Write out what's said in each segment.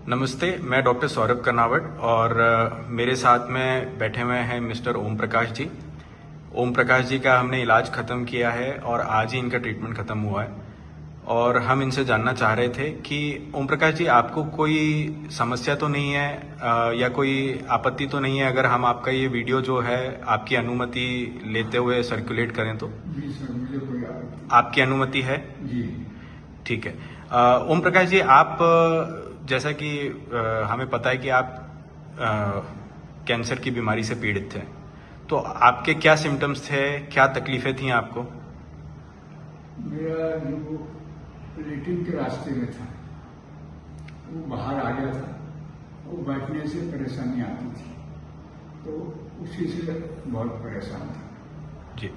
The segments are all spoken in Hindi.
नमस्ते, मैं डॉक्टर सौरभ कर्नावट और मेरे साथ में बैठे हुए हैं मिस्टर ओम प्रकाश जी। ओम प्रकाश जी का हमने इलाज ख़त्म किया है और आज ही इनका ट्रीटमेंट ख़त्म हुआ है और हम इनसे जानना चाह रहे थे कि ओम प्रकाश जी, आपको कोई समस्या तो नहीं है या कोई आपत्ति तो नहीं है अगर हम आपका ये वीडियो जो है आपकी अनुमति लेते हुए सर्कुलेट करें तो? जी सर, मुझे कोई आपत्ति आपकी अनुमति है? जी। ठीक है। ओम प्रकाश जी, आप जैसा कि हमें पता है कि आप कैंसर की बीमारी से पीड़ित थे, तो आपके क्या सिम्टम्स थे, क्या तकलीफें थी आपको? मेरा जो लेट्रिन के रास्ते में था वो बाहर आ गया था, वो बैठने से परेशानी आती थी, तो उसी से बहुत परेशान था। जी,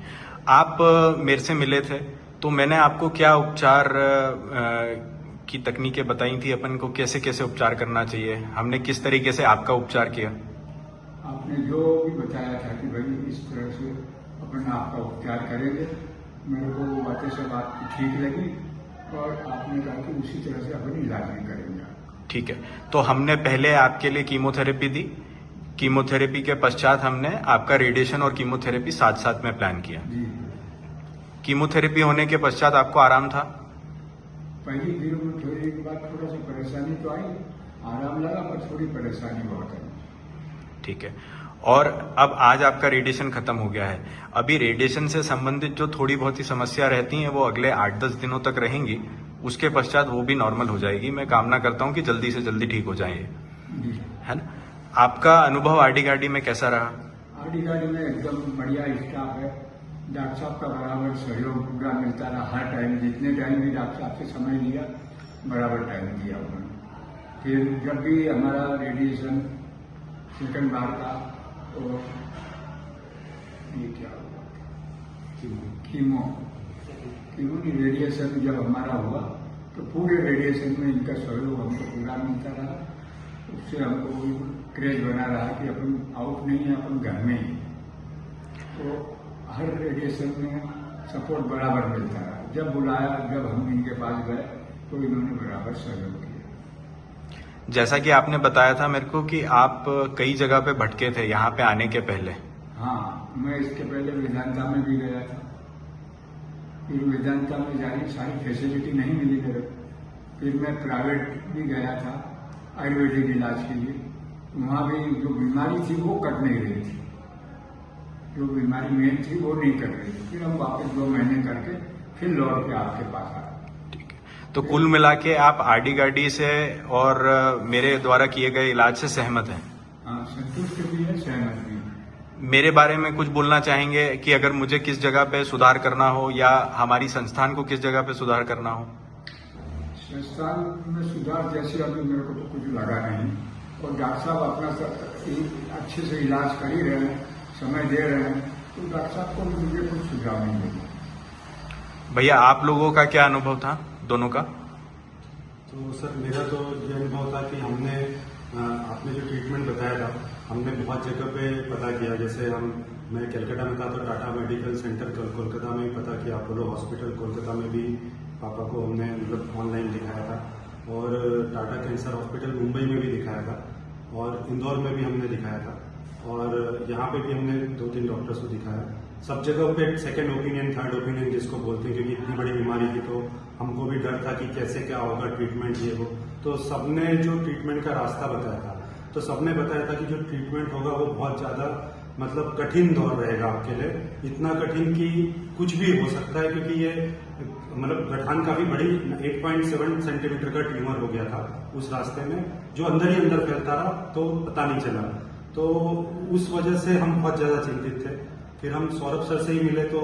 आप मेरे से मिले थे तो मैंने आपको क्या उपचार की तकनीकें बताई थी, अपन को कैसे कैसे उपचार करना चाहिए, हमने किस तरीके से आपका उपचार किया? आपने जो भी बताया था कि भाई इस तरह से अपन आपका उपचार करेंगे, मेरे को वो बातें सब आपकी ठीक लगी और आपने कहा कि उसी तरह से अपन इलाज भी करेंगे। ठीक है, तो हमने पहले आपके लिए कीमोथेरेपी दी, कीमोथेरेपी के पश्चात हमने आपका रेडिएशन और कीमोथेरेपी साथ साथ में प्लान किया। जी। कीमोथेरेपी होने के पश्चात आपको आराम था? पहली दिन में थोड़ी के बाद थोड़ा सा परेशानी तो आई, आराम लगा, पर थोड़ी परेशानी बहुत है। ठीक है, और अब आज आपका रेडिएशन खत्म हो गया है। अभी रेडिएशन से संबंधित जो थोड़ी बहुत ही समस्या रहती हैं वो अगले 8-10 दिनों तक रहेंगी, उसके पश्चात वो भी नॉर्मल हो जाएगी। मैं कामना करता हूँ कि जल्दी से जल्दी ठीक हो जाए, है ना? आपका अनुभव आरडी गार्डी में कैसा रहा? आरडी गार्डी में एकदम बढ़िया स्टाफ है, डॉक्टर साहब का बराबर सहयोग पूरा मिलता रहा। हर टाइम, जितने टाइम भी डॉक्टर साहब से समय लिया, बराबर टाइम दिया उन्होंने। फिर जब भी हमारा रेडिएशन सेकंड बार का, तो ये क्या हुआ, कीमो की रेडिएशन जब हमारा हुआ तो पूरे रेडिएशन में इनका सहयोग हमको पूरा मिलता रहा। उससे हमको कोई क्रेज बना रहा कि अपन आउट नहीं है, अपन घर में ही। तो हर रेडिएशन में सपोर्ट बराबर मिलता रहा। जब बुलाया, जब हम इनके पास गए तो इन्होंने बराबर सहयोग किया। जैसा कि आपने बताया था मेरे को कि आप कई जगह पे भटके थे यहाँ पे आने के पहले। हाँ, मैं इसके पहले वेदांता में भी गया था, फिर वेदांता में जाने सारी फैसिलिटी नहीं मिली मेरे। फिर मैं प्राइवेट भी गया था आयुर्वेदिक इलाज के लिए, वहाँ भी जो बीमारी थी वो कट नहीं रही थी, जो बीमारी मेन थी वो नहीं कट रही थी। फिर हम वापस 2 महीने करके फिर लौट के आपके पास आए। ठीक है, तो कुल मिला के आप आरडी गार्डी से और मेरे द्वारा किए गए इलाज से सहमत हैं? हाँ, संतुष्ट भी है, सहमत भी है। मेरे बारे में कुछ बोलना चाहेंगे कि अगर मुझे किस जगह पे सुधार करना हो या हमारी संस्थान को किस जगह पे सुधार करना हो? संस्थान में सुधार जैसे अभी मेरे को तो कुछ लगा नहीं, और डॉक्टर साहब अपना अच्छे से इलाज कर ही रहे हैं, समय दे रहे हैं, तो डॉक्टर साहब को मुझे कुछ सुझाव नहीं मिला। भैया, आप लोगों का क्या अनुभव था दोनों का? तो सर, मेरा तो ये अनुभव था कि हमने आपने जो ट्रीटमेंट बताया था, हमने बहुत जगह पे पता किया। जैसे मैं कलकत्ता में था तो टाटा मेडिकल सेंटर कोलकाता में पता किया, अपोलो हॉस्पिटल कोलकाता में भी पापा को हमने मतलब ऑनलाइन दिखाया था, और टाटा कैंसर हॉस्पिटल मुंबई में भी दिखाया था, और इंदौर में भी हमने दिखाया था, और यहाँ पे भी हमने 2-3 डॉक्टर्स को दिखाया। सब जगह पे सेकंड ओपिनियन, थर्ड ओपिनियन जिसको बोलते हैं, क्योंकि इतनी बड़ी बीमारी थी तो हमको भी डर था कि कैसे क्या होगा ट्रीटमेंट ये हो। तो सबने जो ट्रीटमेंट का रास्ता बताया था, तो सबने बताया था कि जो ट्रीटमेंट होगा वो बहुत ज्यादा मतलब कठिन दौर रहेगा आपके लिए, इतना कठिन कि कुछ भी हो सकता है, क्योंकि ये मतलब गठान काफी बड़ी 8.7 सेंटीमीटर का ट्यूमर हो गया था उस रास्ते में, जो अंदर ही अंदर फैलता रहा, तो पता नहीं चला। तो उस वजह से हम बहुत ज्यादा चिंतित थे। फिर हम सौरभ सर से ही मिले तो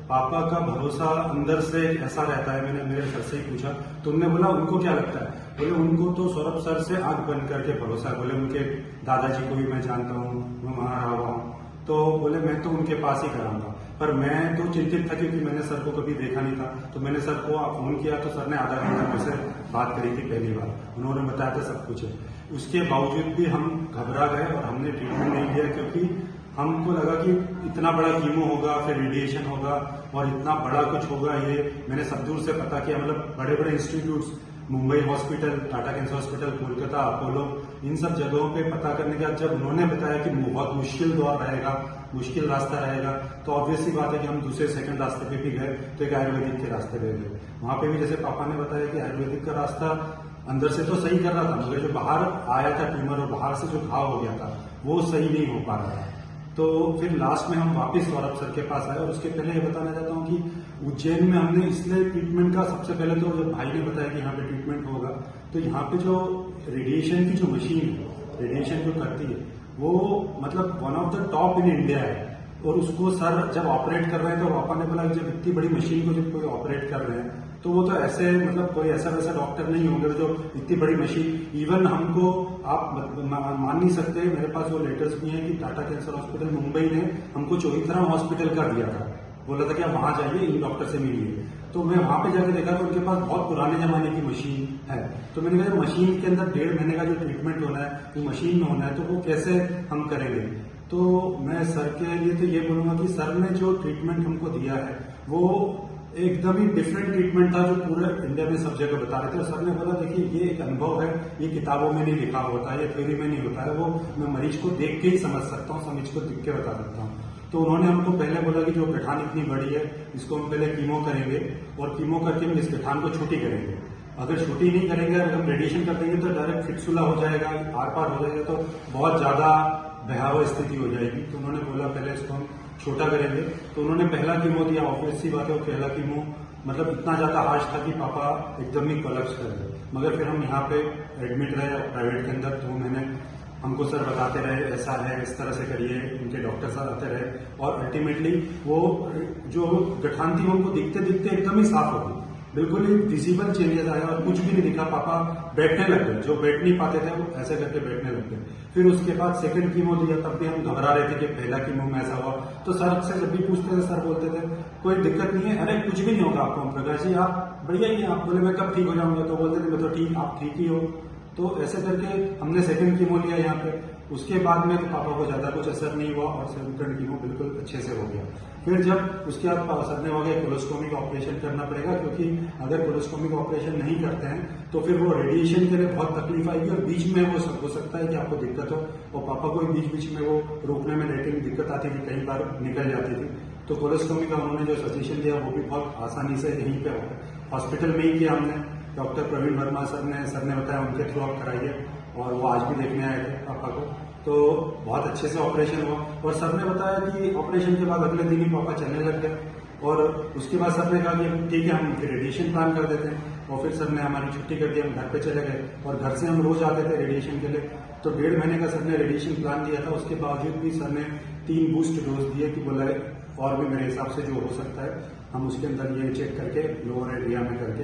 पापा का भरोसा अंदर से ऐसा रहता है। मैंने मेरे सर से ही पूछा तो उन्होंने बोला उनको क्या लगता है, बोले उनको तो सौरभ सर से आंख बंद करके भरोसा है। बोले उनके दादाजी को भी मैं जानता हूँ, मैं वहां रहा हुआ हूँ, तो बोले मैं तो उनके पास ही कराऊंगा। पर मैं तो चिंतित था क्योंकि मैंने सर को कभी देखा नहीं था। तो मैंने सर को फोन किया तो सर ने आधा घंटा मेरे से बात करी थी पहली बार, उन्होंने बताया था सब कुछ है। उसके बावजूद भी हम घबरा गए और हमने ट्रीटमेंट नहीं लिया, क्योंकि हमको लगा कि इतना बड़ा कीमो होगा, फिर रेडिएशन होगा और इतना बड़ा कुछ होगा। ये मैंने सब दूर से पता किया, मतलब बड़े बड़े institutes Mumbai hospital, Tata cancer hospital, Kolkata Apollo, इन सब जगहों पे पता करने के बाद जब उन्होंने बताया कि बहुत मुश्किल दौर रहेगा, मुश्किल रास्ता रहेगा, तो ऑब्वियसली बात है कि हम दूसरे सेकंड रास्ते पे भी गए, तो एक आयुर्वेदिक के रास्ते पे गए। वहां पे भी जैसे पापा ने बताया कि आयुर्वेदिक का रास्ता अंदर से तो सही कर रहा था, मगर जो बाहर आया था ट्यूमर और बाहर से जो घाव हो गया था वो सही नहीं हो पा रहा था। तो फिर लास्ट में हम वापस सौरभ सर के पास आए। और उसके पहले ये बताना चाहता हूँ कि उज्जैन में हमने इसलिए ट्रीटमेंट का, सबसे पहले तो जब भाई ने बताया कि यहाँ पे ट्रीटमेंट होगा, तो यहाँ पे जो रेडिएशन की जो मशीन है, रेडिएशन जो करती है, वो मतलब one of the top in India है। और उसको सर जब ऑपरेट कर रहे हैं तो पापा ने बोला जब इतनी बड़ी मशीन को जब कोई ऑपरेट कर रहे हैं तो वो तो ऐसे मतलब कोई ऐसा वैसा डॉक्टर नहीं होंगे जो इतनी बड़ी मशीन, इवन हमको आप मान नहीं सकते, मेरे पास वो लेटर्स भी हैं कि टाटा कैंसर हॉस्पिटल मुंबई ने हमको चौहीथरा हॉस्पिटल कर दिया था, बोला था कि आप वहां जाइए, इन डॉक्टर से मिलिए। तो मैं वहां पे जाकर देखा तो उनके पास बहुत पुराने जमाने की मशीन है। तो मैंने कहा मशीन के अंदर 1.5 महीने का जो ट्रीटमेंट होना है वो मशीन में होना है, तो वो कैसे हम करेंगे। तो मैं सर के लिए तो ये बोलूंगा कि सर ने जो ट्रीटमेंट हमको दिया है वो एकदम ही डिफरेंट ट्रीटमेंट था जो पूरे इंडिया में सब जगह बता रहे थे। सर ने बोला देखिए ये एक अनुभव है, ये किताबों में नहीं लिखा होता है, ये थ्योरी में नहीं होता है, वो मैं मरीज को देख के ही समझ सकता हूँ, मरीज को दिख के बता सकता हूँ। तो उन्होंने हमको पहले बोला कि जो गठान इतनी बड़ी है इसको हम पहले कीमो करेंगे और कीमो करके हम इस गठान को छोटी करेंगे। अगर छोटी नहीं करेंगे, अगर हम रेडिएशन कर देंगे तो डायरेक्ट फिटसुला हो जाएगा, आर पार हो जाएगा, तो बहुत ज्यादा भयावह स्थिति हो जाएगी। तो उन्होंने बोला पहले इसको हम छोटा करेंगे। तो उन्होंने पहला कीमो दिया, ऑब्वियस सी बात है वो पहला कीमो मतलब इतना ज्यादा हार्श था कि पापा एकदम ही कोलैप्स कर गए। मगर फिर हम यहाँ पे एडमिट रहे प्राइवेट के अंदर, तो मैंने हमको सर बताते रहे ऐसा है, इस तरह से करिए, उनके डॉक्टर साथ आते रहे और अल्टीमेटली वो जो गठान थी हमको दिखते दिखते एकदम ही साफ हो गई, बिल्कुल ही विजिबल चेंजेस आया और कुछ भी नहीं दिखा। पापा बैठने लग गए, जो बैठ नहीं पाते थे वो ऐसे करके बैठने लग गए। फिर उसके बाद सेकंड कीमो दिया, तब भी हम घबरा रहे थे कि पहला कीमो में ऐसा हुआ। तो सर से जब भी पूछते थे सर बोलते थे कोई दिक्कत नहीं है, अरे कुछ भी नहीं होगा आपको, हम प्रकाश जी आप बढ़िया ही है। आप बोले मैं कब ठीक हो जाऊंगा, तो बोलते थे मैं तो ठीक, आप ठीक ही हो। तो ऐसे करके हमने सेकंड कीमो लिया यहाँ पे। उसके बाद में तो पापा को ज्यादा कुछ असर नहीं हुआ और सेकंड कीमो बिल्कुल अच्छे से हो गया। फिर जब उसके बाद असर नहीं हो गया, कोलोस्टोमी का ऑपरेशन करना पड़ेगा, क्योंकि अगर कोलोस्टोमी का ऑपरेशन नहीं करते हैं तो फिर वो रेडिएशन के लिए बहुत तकलीफ आएगी और बीच में वो हो सकता है कि आपको दिक्कत हो। और पापा को बीच बीच में वो रोकने में लेकिन दिक्कत आती थी, कई बार निकल जाती थी। तो कोलोस्टोमी का उन्होंने जो सजेशन दिया वो भी बहुत आसानी से यहीं पे हॉस्पिटल में ही किया हमने। डॉक्टर प्रवीण वर्मा सर ने बताया उनके थ्रू आप कराइए, और वो आज भी देखने आए थे पापा को। तो बहुत अच्छे से ऑपरेशन हुआ और सर ने बताया कि ऑपरेशन के बाद अगले दिन ही पापा चलने लग गए। और उसके बाद सर ने कहा कि ठीक है हम रेडिएशन प्लान कर देते हैं, और फिर सर ने हमारी छुट्टी कर दी, हम घर पे चले गए। और घर से हम रोज आते थे रेडिएशन के लिए। तो 1.5 महीने का सर ने रेडिएशन प्लान दिया था, उसके बावजूद भी सर ने 3 बूस्ट डोज दिए कि बोला और भी मेरे हिसाब से जो हो सकता है हम उसके अंदर ये चेक करके लोअर एरिया में करके,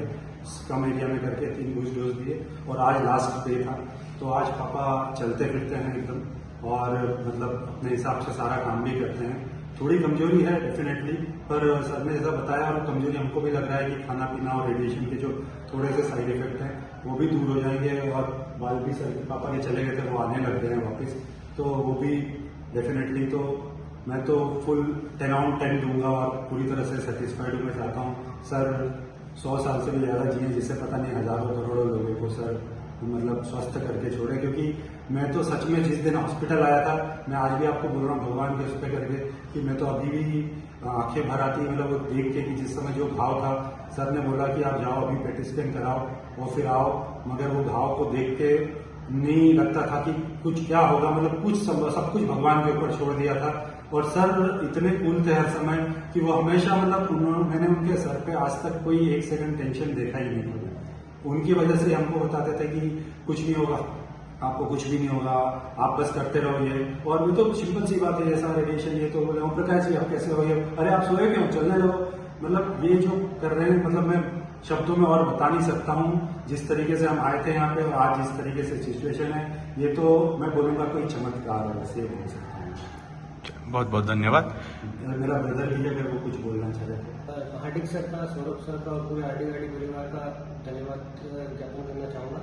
कम एरिया में करके 3 बूस्ट डोज दिए। और आज लास्ट डे था, तो आज पापा चलते फिरते हैं एकदम और मतलब अपने हिसाब से सारा काम भी करते हैं। थोड़ी कमजोरी है डेफिनेटली, पर सर ने जैसा बताया और कमजोरी हमको भी लग रहा है कि खाना पीना और रेडिएशन के जो थोड़े से साइड इफेक्ट हैं वो भी दूर हो जाएंगे। और बाल भी सर पापा के चले गए थे वो आने लग गए हैं वापस, तो वो भी डेफिनेटली। तो मैं तो फुल 10 out of 10 दूंगा और पूरी तरह से सेटिस्फाइड हूँ। मैं चाहता हूँ सर 100 साल से भी ज्यादा जिए, जिससे पता नहीं हजारों करोड़ों लोगों को सर मतलब स्वस्थ करके छोड़े। क्योंकि मैं तो सच में जिस दिन हॉस्पिटल आया था, मैं आज भी आपको बोल रहा हूँ भगवान के उस पर करके कि मैं तो अभी भी आंखें भर आती मतलब वो देख के कि जिस समय जो घाव था, सर ने बोला कि आप जाओ अभी पेट स्कैन कराओ और फिर आओ। मगर वो घाव को देख के नहीं लगता था कि कुछ क्या होगा, मतलब कुछ सब कुछ भगवान के ऊपर छोड़ दिया था। और सर इतने कूल थे हर समय कि वो हमेशा मतलब मैंने उनके सर पे आज तक कोई 1 सेकंड टेंशन देखा ही नहीं था। उनकी वजह से हमको बताते थे कि कुछ नहीं होगा, आपको कुछ भी नहीं होगा, आप बस करते रहो ये। और वो तो सिंपल सी बात है, जैसा रेडिएशन ये तो बोले ओम प्रकाश जी आप कैसे हो गए, अरे आप सोए क्यों, चलने रहो। मतलब ये जो कर रहे हैं मतलब मैं शब्दों में और बता नहीं सकता हूँ। जिस तरीके से हम आए थे यहाँ पे और आज जिस तरीके से सिचुएशन है, ये तो मैं बोलूंगा कोई चमत्कार है, वैसे बोल सकता हूँ। बहुत बहुत धन्यवाद। मेरा ब्रदर भी है, वो कुछ बोलना चाह रहे थे। हार्दिक सर का, सौरभ सर का और पूरे आरडी परिवार का धन्यवाद ज्ञापन करना चाहूँगा,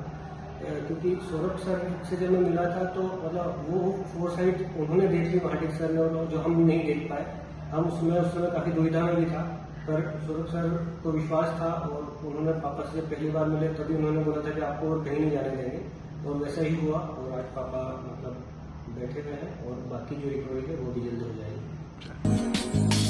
क्योंकि सौरभ सर से जब मैं मिला था तो मतलब वो फोरसाइट उन्होंने देख ली हार्दिक सर ने, जो हम नहीं देख पाए। हम उस समय काफ़ी दुविधा में भी था पर सौरभ सर को विश्वास था और उन्होंने पापा से जब पहली बार मिले तभी उन्होंने बोला था कि आपको और कहीं नहीं जाने देंगे, और वैसा ही हुआ। और आज पापा मतलब बैठे हुए हैं और बाकी जो रिकवरी है वो भी जल्द हो जाएगी।